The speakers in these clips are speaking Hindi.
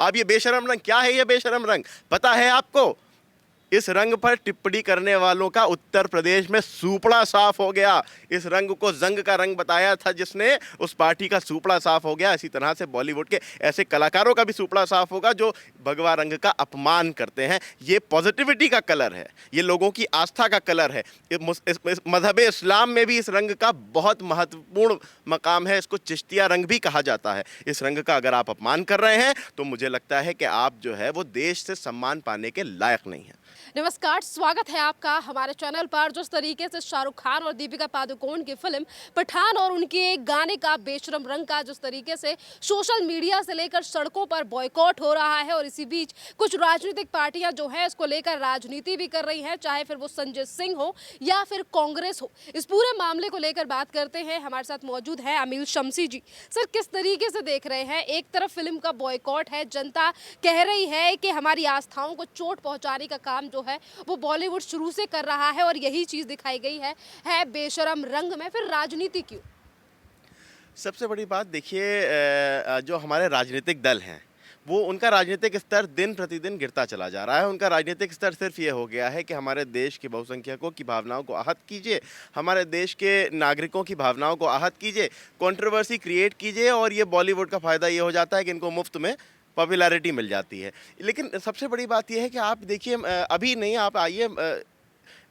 अब ये बेशरम रंग क्या है? ये बेशरम रंग पता है आपको? इस रंग पर टिप्पणी करने वालों का उत्तर प्रदेश में सूपड़ा साफ हो गया। इस रंग को जंग का रंग बताया था जिसने, उस पार्टी का सूपड़ा साफ हो गया। इसी तरह से बॉलीवुड के ऐसे कलाकारों का भी सूपड़ा साफ होगा जो भगवा रंग का अपमान करते हैं। ये पॉजिटिविटी का कलर है, ये लोगों की आस्था का कलर है। इस मजहब इस्लाम में भी इस रंग का बहुत महत्वपूर्ण मकाम है। इसको चिश्तिया रंग भी कहा जाता है। इस रंग का अगर आप अपमान कर रहे हैं तो मुझे लगता है कि आप जो है वो देश से सम्मान पाने के लायक नहीं हैं। नमस्कार, स्वागत है आपका हमारे चैनल पर। जिस तरीके से शाहरुख खान और दीपिका पादुकोण की फिल्म पठान और उनके गाने का बेशरम रंग का जिस तरीके से सोशल मीडिया से लेकर सड़कों पर बॉयकॉट हो रहा है, और इसी बीच कुछ राजनीतिक पार्टियां जो है इसको लेकर राजनीति भी कर रही हैं, चाहे फिर वो संजय सिंह हो या फिर कांग्रेस हो। इस पूरे मामले को लेकर बात करते हैं। हमारे साथ मौजूद है अमील शमसी जी। सर, किस तरीके से देख रहे हैं? एक तरफ फिल्म का बॉयकॉट है, जनता कह रही है कि हमारी आस्थाओं को चोट पहुंचाने का काम जो है वो बॉलीवुड शुरू से कर रहा है, और यही चीज दिखाई गई है बेशरम रंग में। फिर राजनीति क्यों? सबसे बड़ी बात देखिए, जो हमारे राजनीतिक दल हैं वो, उनका राजनीतिक स्तर दिन प्रतिदिन गिरता चला जा रहा है। उनका राजनीतिक स्तर सिर्फ ये हो गया है कि हमारे देश के बहुसंख्यकों की भावनाओं को आहत कीजिए, हमारे देश के नागरिकों की भावनाओं को आहत कीजिए, कंट्रोवर्सी क्रिएट कीजिए, और ये बॉलीवुड का फ़ायदा ये हो जाता है कि इनको मुफ्त में पॉपुलैरिटी मिल जाती है। लेकिन सबसे बड़ी बात यह है कि आप देखिए, अभी नहीं, आप आइए,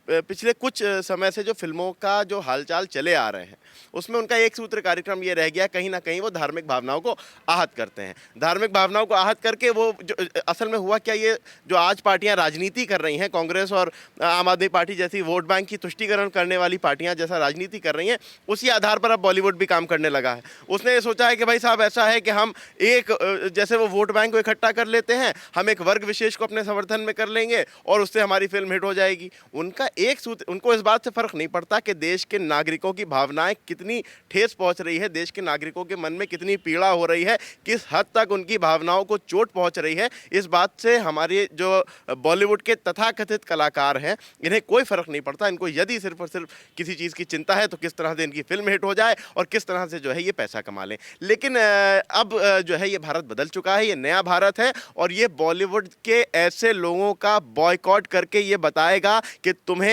पिछले कुछ समय से जो फिल्मों का जो हालचाल चले आ रहे हैं उसमें उनका एक सूत्र कार्यक्रम ये रह गया, कहीं ना कहीं वो धार्मिक भावनाओं को आहत करते हैं। धार्मिक भावनाओं को आहत करके वो जो असल में हुआ क्या, ये जो आज पार्टियां राजनीति कर रही हैं, कांग्रेस और आम आदमी पार्टी जैसी वोट बैंक की तुष्टीकरण करने वाली पार्टियां जैसा राजनीति कर रही हैं, उसी आधार पर अब बॉलीवुड भी काम करने लगा है। उसने ये सोचा है कि भाई साहब, ऐसा है कि हम एक जैसे वो वोट बैंक को इकट्ठा कर लेते हैं, हम एक वर्ग विशेष को अपने समर्थन में कर लेंगे और उससे हमारी फिल्म हिट हो जाएगी। उनका एक सूत्र, उनको इस बात से फर्क नहीं पड़ता कि देश के नागरिकों की भावनाएं कितनी ठेस पहुंच रही है, देश के नागरिकों के मन में कितनी पीड़ा हो रही है, किस हद तक उनकी भावनाओं को चोट पहुंच रही है। इस बात से हमारे जो बॉलीवुड के तथाकथित कलाकार हैं, इन्हें कोई फर्क नहीं पड़ता। इनको यदि सिर्फ और सिर्फ किसी चीज़ की चिंता है तो किस तरह से इनकी फिल्म हिट हो जाए और किस तरह से जो है ये पैसा कमा लें। लेकिन अब जो है ये भारत बदल चुका है, ये नया भारत है, और ये बॉलीवुड के ऐसे लोगों का बॉयकॉट करके ये बताएगा कि तुम्हें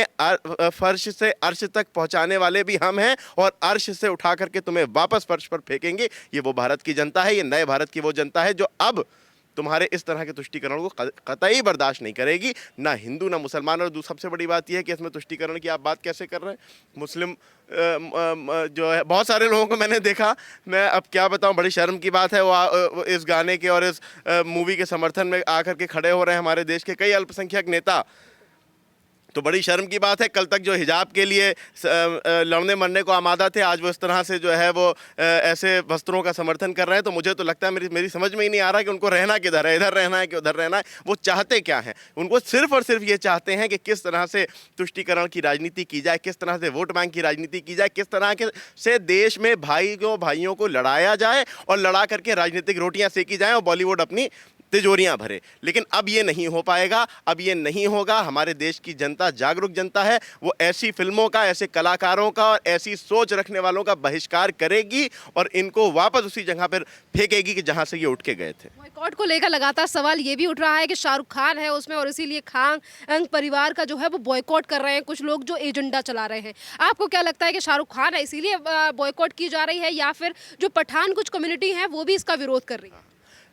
फर्श से अर्श तक पहुंचाने वाले भी हम हैं, और अर्श से उठा करके तुम्हें वापस फर्श पर फेंकेंगे। ये वो भारत की जनता है, ये नए भारत की वो जनता है जो अब तुम्हारे इस तरह के तुष्टीकरण को कतई बर्दाश्त नहीं करेगी, ना हिंदू ना मुसलमान। और सबसे बड़ी बात यह है कि इसमें तुष्टीकरण की आप बात कैसे कर रहे हैं? मुस्लिम जो है, बहुत सारे लोगों को मैंने देखा, मैं अब क्या बताऊं, बड़ी शर्म की बात है, वो इस गाने के और इस मूवी के समर्थन में आकर के खड़े हो रहे हैं। हमारे देश के कई अल्पसंख्यक नेता, तो बड़ी शर्म की बात है, कल तक जो हिजाब के लिए लड़ने मरने को आमादा थे, आज वो इस तरह से जो है वो ऐसे वस्त्रों का समर्थन कर रहे हैं। तो मुझे तो लगता है, मेरी समझ में ही नहीं आ रहा कि उनको रहना किधर है, इधर रहना है कि उधर रहना है। वो चाहते क्या हैं? उनको सिर्फ और सिर्फ ये चाहते हैं कि किस तरह से तुष्टीकरण की राजनीति की जाए, किस तरह से वोट बैंक की राजनीति की जाए, किस तरह के से देश में भाइयों को लड़ाया जाए और लड़ा करके राजनीतिक रोटियां सेकी जाएं और बॉलीवुड अपनी तिजोरियां भरे। लेकिन अब ये नहीं हो पाएगा, अब ये नहीं होगा। हमारे देश की जनता जागरूक जनता है, वो ऐसी फिल्मों का, ऐसे कलाकारों का और ऐसी सोच रखने वालों का बहिष्कार करेगी और इनको वापस उसी जगह पर फेंकेगी कि जहां से ये उठ के गए थे। बॉयकॉट को लेकर लगातार सवाल ये भी उठ रहा है कि शाहरुख खान है उसमें, और इसीलिए खान परिवार का जो है वो बॉयकॉट कर रहे हैं कुछ लोग जो एजेंडा चला रहे हैं। आपको क्या लगता है कि शाहरुख खान है इसीलिए बॉयकॉट की जा रही है, या फिर जो पठान कुछ कम्युनिटी है वो भी इसका विरोध कर रही है?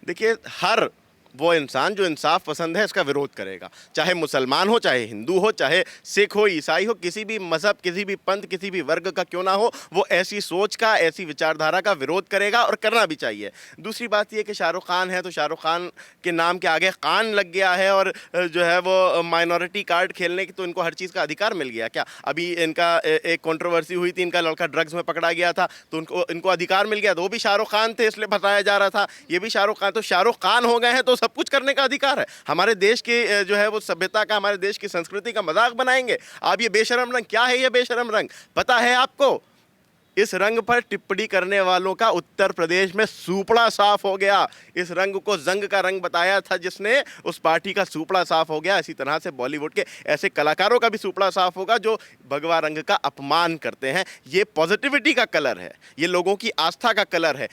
देखिए, हर वो इंसान जो इंसाफ पसंद है इसका विरोध करेगा, चाहे मुसलमान हो, चाहे हिंदू हो, चाहे सिख हो, ईसाई हो, किसी भी मज़हब, किसी भी पंथ, किसी भी वर्ग का क्यों ना हो, वो ऐसी सोच का, ऐसी विचारधारा का विरोध करेगा, और करना भी चाहिए। दूसरी बात ये कि शाहरुख खान है तो शाहरुख खान के नाम के आगे खान लग गया है, और जो है वो माइनॉरिटी कार्ड खेलने की तो इनको हर चीज़ का अधिकार मिल गया क्या? अभी इनका एक कंट्रोवर्सी हुई थी, इनका लड़का ड्रग्स में पकड़ा गया था तो इनको अधिकार मिल गया, तो वो भी शाहरुख खान थे इसलिए बताया जा रहा था, ये भी शाहरुख खान। तो शाहरुख खान हो गए हैं तो सब कुछ करने का अधिकार है। हमारे देश के जो है वो सभ्यता का, हमारे देश की संस्कृति का मजाक बनाएंगे। आप ये बेशरम रंग क्या है? ये बेशरम रंग पता है आपको? इस रंग पर टिप्पणी करने वालों का उत्तर प्रदेश में सूपड़ा साफ हो गया। इस रंग को जंग का रंग बताया था जिसने, उस पार्टी का सूपड़ा साफ हो गया। इसी तरह से बॉलीवुड के ऐसे कलाकारों का भी सूपड़ा साफ होगा जो भगवा रंग का अपमान करते हैं। ये पॉजिटिविटी का कलर है, ये लोगों की आस्था का कलर है।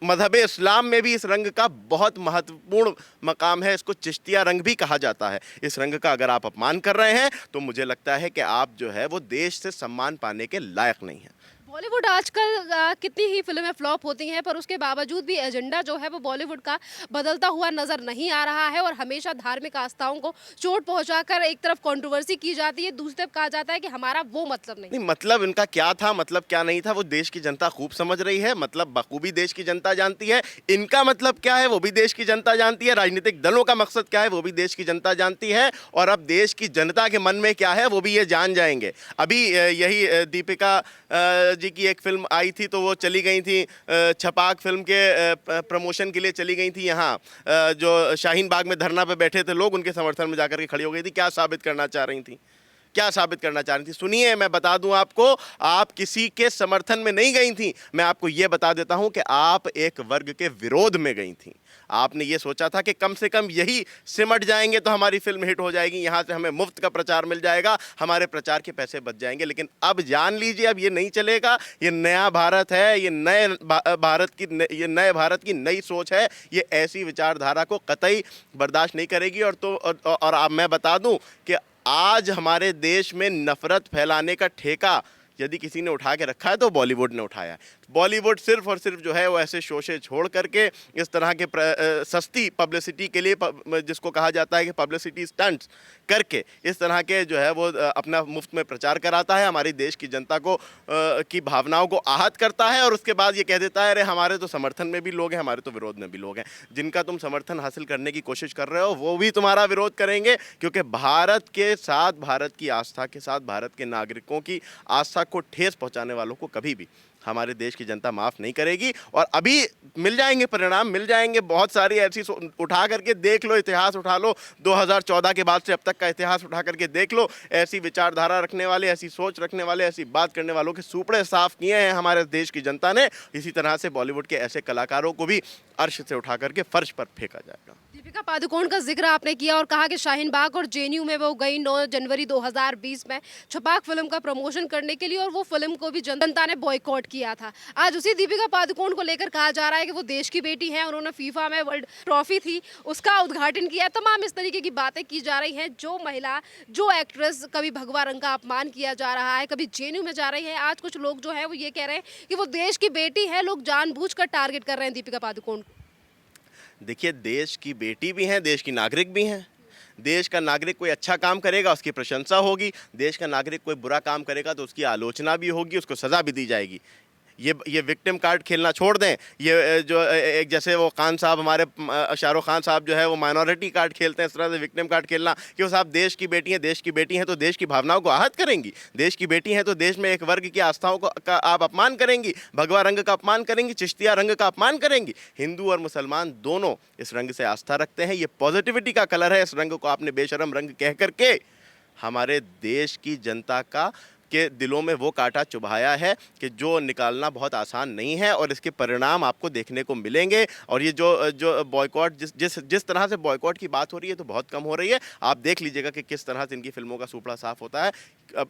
मजहब इस्लाम में भी इस रंग का बहुत महत्वपूर्ण मकाम है। इसको चिश्तिया रंग भी कहा जाता है। इस रंग का अगर आप अपमान कर रहे हैं तो मुझे लगता है कि आप जो है वो देश से सम्मान पाने के लायक नहीं है। बॉलीवुड आजकल कितनी ही फिल्में फ्लॉप होती हैं, पर उसके बावजूद भी एजेंडा जो है वो बॉलीवुड का बदलता हुआ नजर नहीं आ रहा है और हमेशा धार्मिक आस्थाओं को चोट पहुंचाकर एक तरफ कंट्रोवर्सी की जाती है, दूसरी तरफ कहा जाता है कि हमारा वो मतलब नहीं। नहीं, मतलब इनका क्या था, मतलब क्या नहीं था, वो देश की जनता खूब समझ रही है। मतलब बखूबी देश की जनता जानती है। इनका मतलब क्या है वो भी देश की जनता जानती है। राजनीतिक दलों का मकसद क्या है वो भी देश की जनता जानती है। और अब देश की जनता के मन में क्या है वो भी ये जान जाएंगे। अभी यही दीपिका जी की एक फिल्म आई थी तो वो चली गई थी, छपाक फिल्म के प्रमोशन के लिए चली गई थी। यहाँ जो शाहीन बाग में धरना पे बैठे थे लोग, उनके समर्थन में जाकर के खड़ी हो गई थी। क्या साबित करना चाह रही थी, क्या साबित करना चाह रही थी? सुनिए, मैं बता दूं आपको, आप किसी के समर्थन में नहीं गई थी। मैं आपको यह बता देता हूं कि आप एक वर्ग के विरोध में गई थी। आपने ये सोचा था कि कम से कम यही सिमट जाएंगे तो हमारी फिल्म हिट हो जाएगी, यहाँ से हमें मुफ्त का प्रचार मिल जाएगा, हमारे प्रचार के पैसे बच जाएंगे। लेकिन अब जान लीजिए, अब ये नहीं चलेगा। ये नया भारत है, ये नए भारत की नई सोच है। ये ऐसी विचारधारा को कतई बर्दाश्त नहीं करेगी। और अब मैं बता दूं कि आज हमारे देश में नफरत फैलाने का ठेका यदि किसी ने उठा के रखा है तो बॉलीवुड ने उठाया है। बॉलीवुड सिर्फ और सिर्फ जो है वो ऐसे शोशे छोड़ करके इस तरह के सस्ती पब्लिसिटी के लिए, जिसको कहा जाता है कि पब्लिसिटी स्टंट्स करके, इस तरह के जो है वो अपना मुफ्त में प्रचार कराता है, हमारी देश की जनता को की भावनाओं को आहत करता है। और उसके बाद ये कह देता है अरे हमारे तो समर्थन में भी लोग हैं, हमारे तो विरोध में भी लोग हैं। जिनका तुम समर्थन हासिल करने की कोशिश कर रहे हो वो भी तुम्हारा विरोध करेंगे, क्योंकि भारत के साथ, भारत की आस्था के साथ, भारत के नागरिकों की आस्था को ठेस पहुंचाने वालों को कभी भी हमारे देश की जनता माफ़ नहीं करेगी। और अभी मिल जाएंगे परिणाम, मिल जाएंगे बहुत सारी ऐसी। उठा करके देख लो, इतिहास उठा लो, 2014 के बाद से अब तक का इतिहास उठा करके देख लो। ऐसी विचारधारा रखने वाले, ऐसी सोच रखने वाले, ऐसी बात करने वालों के सूपड़े साफ किए हैं हमारे देश की जनता ने। इसी तरह से बॉलीवुड के ऐसे कलाकारों को भी अर्श से उठा करके फर्श पर फेंका जाएगा। दीपिका पादुकोण का जिक्र आपने किया और कहा कि शाहीन बाग और जेएनयू में वो गई 9 जनवरी 2020 में छपाक फिल्म का प्रमोशन करने के लिए, और वो फिल्म को भी जनता ने बॉयकॉट किया था। आज उसी दीपिका पादुकोण को लेकर कहा जा रहा है कि वो देश की बेटी हैं, उन्होंने फीफा में वर्ल्ड ट्रॉफी थी उसका उद्घाटन किया। तमाम इस तरीके की बातें की जा रही हैं। जो महिला, जो एक्ट्रेस, कभी भगवा रंग का अपमान किया जा रहा है, कभी जेएनयू में जा रही है। आज कुछ लोग जो है वो ये कह रहे हैं कि वो देश की बेटी है, लोग जानबूझकर टारगेट कर रहे हैं दीपिका पादुकोण को। देखिए, देश की बेटी भी हैं, देश की नागरिक भी हैं। देश का नागरिक कोई अच्छा काम करेगा उसकी प्रशंसा होगी, देश का नागरिक कोई बुरा काम करेगा तो उसकी आलोचना भी होगी, उसको सज़ा भी दी जाएगी। ये विक्टिम कार्ड खेलना छोड़ दें। ये जो एक जैसे वो खान साहब, हमारे शाहरुख खान साहब जो है वो माइनॉरिटी कार्ड खेलते हैं, इस तरह से विक्टिम कार्ड खेलना कि वो साहब देश की बेटी हैं, देश की बेटी हैं तो देश की भावनाओं को आहत करेंगी। देश की बेटी हैं तो देश में एक वर्ग की आस्थाओं का आप अपमान करेंगी, भगवा रंग का अपमान करेंगी, चिश्तिया रंग का अपमान करेंगी। हिंदू और मुसलमान दोनों इस रंग से आस्था रखते हैं। ये पॉजिटिविटी का कलर है। इस रंग को आपने बेशरम रंग कह करके हमारे देश की जनता के दिलों में वो कांटा चुभाया है कि जो निकालना बहुत आसान नहीं है। और इसके परिणाम आपको देखने को मिलेंगे। और ये जो बॉयकॉट, जिस तरह से बॉयकॉट की बात हो रही है तो बहुत कम हो रही है। आप देख लीजिएगा कि किस तरह से इनकी फिल्मों का सूपड़ा साफ होता है।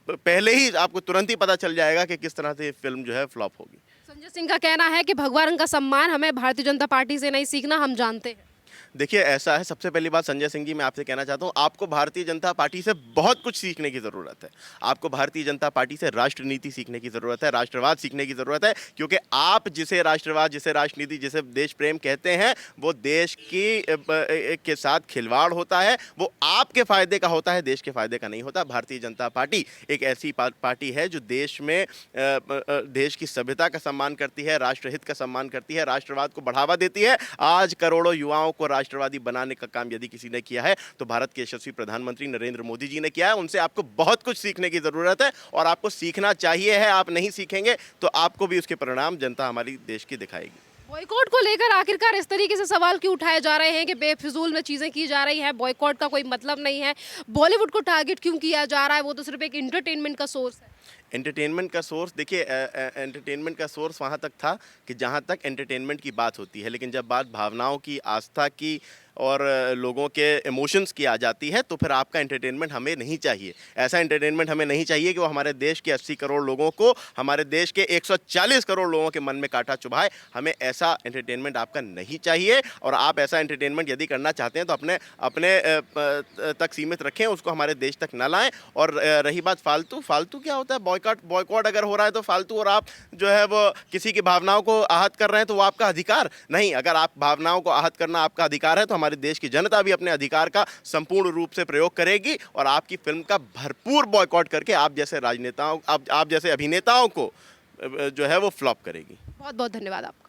पहले ही आपको तुरंत ही पता चल जाएगा कि किस तरह से फिल्म जो है फ्लॉप होगी। संजय सिंह का कहना है कि भगवा रंग का सम्मान हमें भारतीय जनता पार्टी से नहीं सीखना, हम जानते हैं। देखिए, ऐसा है, सबसे पहली बात संजय सिंह जी, मैं आपसे कहना चाहता हूँ, आपको भारतीय जनता पार्टी से बहुत कुछ सीखने की ज़रूरत है। आपको भारतीय जनता पार्टी से राष्ट्रनीति सीखने की ज़रूरत है, राष्ट्रवाद सीखने की ज़रूरत है। क्योंकि आप जिसे राष्ट्रवाद, जिसे राष्ट्रनीति, जिसे देश प्रेम कहते हैं, वो देश के साथ खिलवाड़ होता है। वो आपके फ़ायदे का होता है, देश के फ़ायदे का नहीं होता। भारतीय जनता पार्टी एक ऐसी पार्टी है जो देश में देश की सभ्यता का सम्मान करती है, राष्ट्रहित का सम्मान करती है, राष्ट्रवाद को बढ़ावा देती है। आज करोड़ों युवाओं को राष्ट्रवादी बनाने का काम यदि किसी ने किया है तो भारत के यशस्वी प्रधानमंत्री नरेंद्र मोदी जी ने किया है। उनसे आपको बहुत कुछ सीखने की ज़रूरत है और आपको सीखना चाहिए है। आप नहीं सीखेंगे तो आपको भी उसके परिणाम जनता हमारी देश की दिखाएगी। बॉयकॉट को लेकर आखिरकार इस तरीके से सवाल क्यों उठाए जा रहे हैं कि बेफिजूल में चीज़ें की जा रही हैं, बॉयकॉट का कोई मतलब नहीं है, बॉलीवुड को टारगेट क्यों किया जा रहा है, वो तो सिर्फ एक एंटरटेनमेंट का सोर्स है। एंटरटेनमेंट का सोर्स देखिए, एंटरटेनमेंट का सोर्स वहाँ तक था कि जहाँ तक एंटरटेनमेंट की बात होती है, लेकिन जब बात भावनाओं की, आस्था की और लोगों के इमोशंस की आ जाती है तो फिर आपका एंटरटेनमेंट हमें नहीं चाहिए। ऐसा एंटरटेनमेंट हमें नहीं चाहिए कि वो हमारे देश के 80 करोड़ लोगों को, हमारे देश के 140 करोड़ लोगों के मन में कांटा चुभाए। हमें ऐसा एंटरटेनमेंट आपका नहीं चाहिए, और आप ऐसा एंटरटेनमेंट यदि करना चाहते हैं तो अपने अपने तक सीमित रखें, उसको हमारे देश तक ना लाएं। और रही बात फालतू, फालतू क्या होता है? बॉयकॉट अगर हो रहा है तो फालतू, और आप जो है वो किसी की भावनाओं को आहत कर रहे हैं तो वो आपका अधिकार नहीं। अगर आप भावनाओं को आहत करना आपका अधिकार है तो हमारे देश की जनता भी अपने अधिकार का संपूर्ण रूप से प्रयोग करेगी और आपकी फिल्म का भरपूर बॉयकॉट करके आप जैसे राजनेताओं, आप जैसे अभिनेताओं को जो है वो फ्लॉप करेगी। बहुत बहुत धन्यवाद आपका।